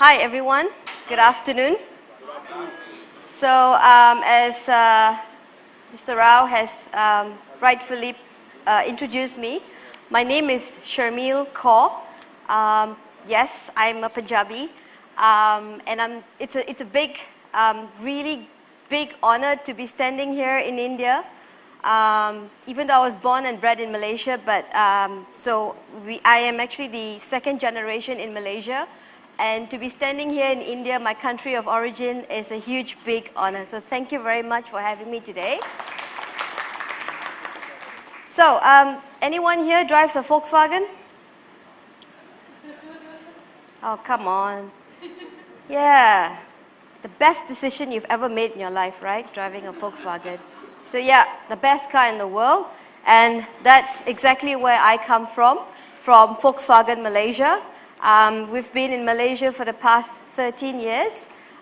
Hi, everyone. Good afternoon. So, as Mr. Rao has rightfully introduced me, my name is Sharmeel Kaur. Yes, I'm a Punjabi, and it's a big, really big honor to be standing here in India. Even though I was born and bred in Malaysia, but I am actually the second generation in Malaysia. And to be standing here in India, my country of origin, is a huge, big honor. So thank you very much for having me today. So, anyone here drives a Volkswagen? Oh, come on. Yeah. The best decision you've ever made in your life, right? Driving a Volkswagen. So yeah, the best car in the world. And that's exactly where I come from Volkswagen Malaysia. We've been in Malaysia for the past 13 years,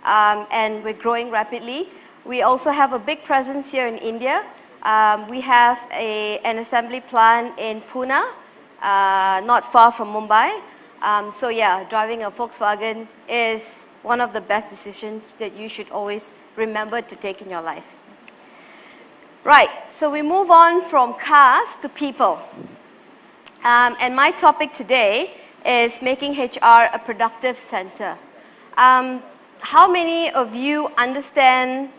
and we're growing rapidly. We also have a big presence here in India. We have an assembly plant in Pune, not far from Mumbai. So yeah, driving a Volkswagen is one of the best decisions that you should always remember to take in your life. Right, so we move on from cars to people. And my topic today is making HR a productive center. How many of you understand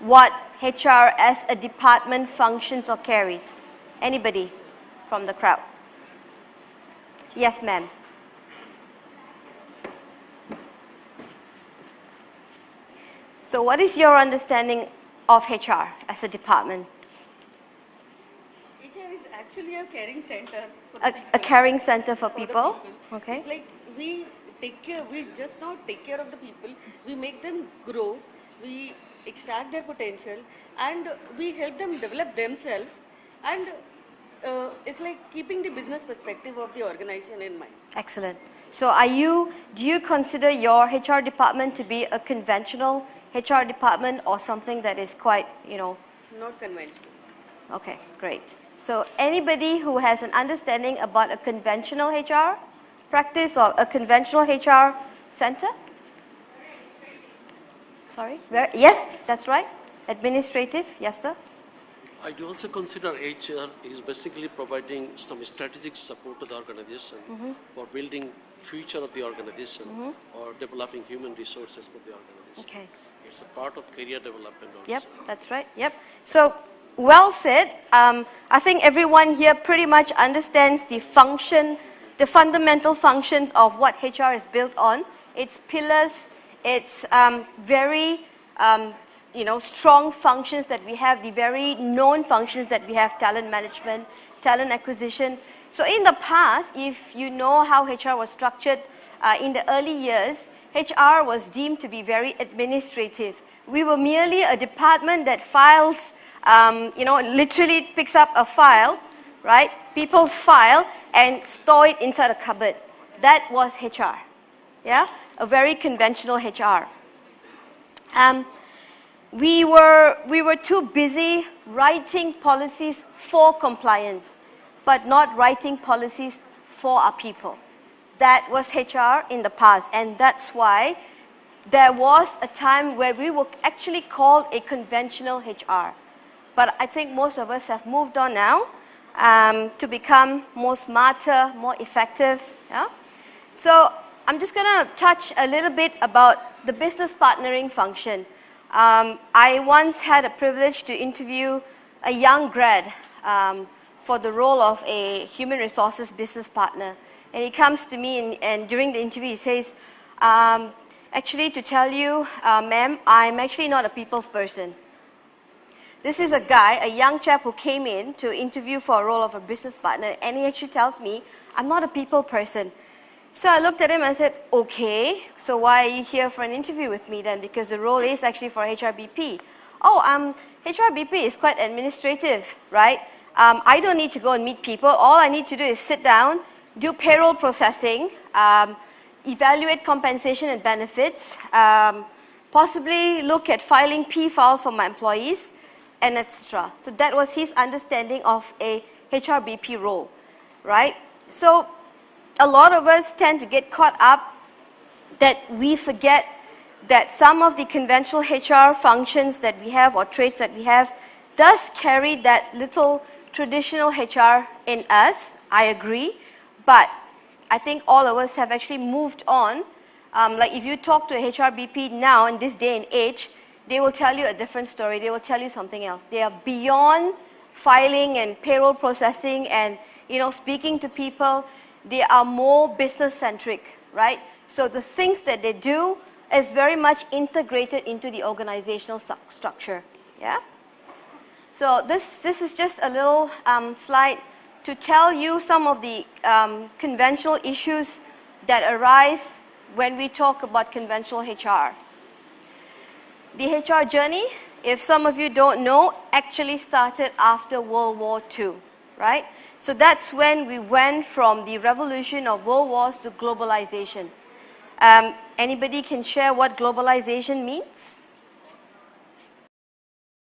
what HR as a department functions or carries? Anybody from the crowd? Yes, ma'am. So what is your understanding of HR as a department? HR is actually a caring center for people. A caring center for people? Okay. It's like we just not take care of the people, we make them grow, we extract their potential, and we help them develop themselves, and it's like keeping the business perspective of the organization in mind. Excellent. So do you consider your HR department to be a conventional HR department or something that is quite, Not conventional. Okay, great. So anybody who has an understanding about a conventional HR practice or a conventional HR center? Sorry? Yes, that's right. Administrative, yes, sir. I do also consider HR is basically providing some strategic support to the organization for building future of the organization or developing human resources for the organization. Okay. It's a part of career development also. Yep, that's right. Yep. So, well said. I think everyone here pretty much understands the fundamental functions of what HR is built on. Its pillars, its very strong functions that we have, the very known functions that we have: talent management, talent acquisition. So in the past, if you know how HR was structured in the early years, HR was deemed to be very administrative. We were merely a department that files, literally picks up a file, right? People's file, and store it inside a cupboard. That was HR, yeah? A very conventional HR. We were too busy writing policies for compliance, but not writing policies for our people. That was HR in the past, and that's why there was a time where we were actually called a conventional HR. But I think most of us have moved on now to become more smarter, more effective. Yeah? So I'm just going to touch a little bit about the business partnering function. I once had a privilege to interview a young grad for the role of a human resources business partner. And he comes to me and during the interview he says, actually to tell you, ma'am, I'm actually not a people's person. This is a guy, a young chap who came in to interview for a role of a business partner, and he actually tells me, I'm not a people person. So I looked at him and said, okay, so why are you here for an interview with me then? Because the role is actually for HRBP. Oh, HRBP is quite administrative, right? I don't need to go and meet people. All I need to do is sit down, do payroll processing, evaluate compensation and benefits, possibly look at filing P files for my employees, and etc. So that was his understanding of a HRBP role, right? So a lot of us tend to get caught up that we forget that some of the conventional HR functions that we have or traits that we have does carry that little traditional HR in us. I agree. But I think all of us have actually moved on. Like if you talk to a HRBP now in this day and age, they will tell you a different story. They will tell you something else. They are beyond filing and payroll processing and speaking to people. They are more business-centric, right? So the things that they do is very much integrated into the organizational structure. Yeah. So this is just a little slide to tell you some of the conventional issues that arise when we talk about conventional HR. The HR journey, if some of you don't know, actually started after World War II, right? So that's when we went from the revolution of world wars to globalization. Anybody can share what globalization means?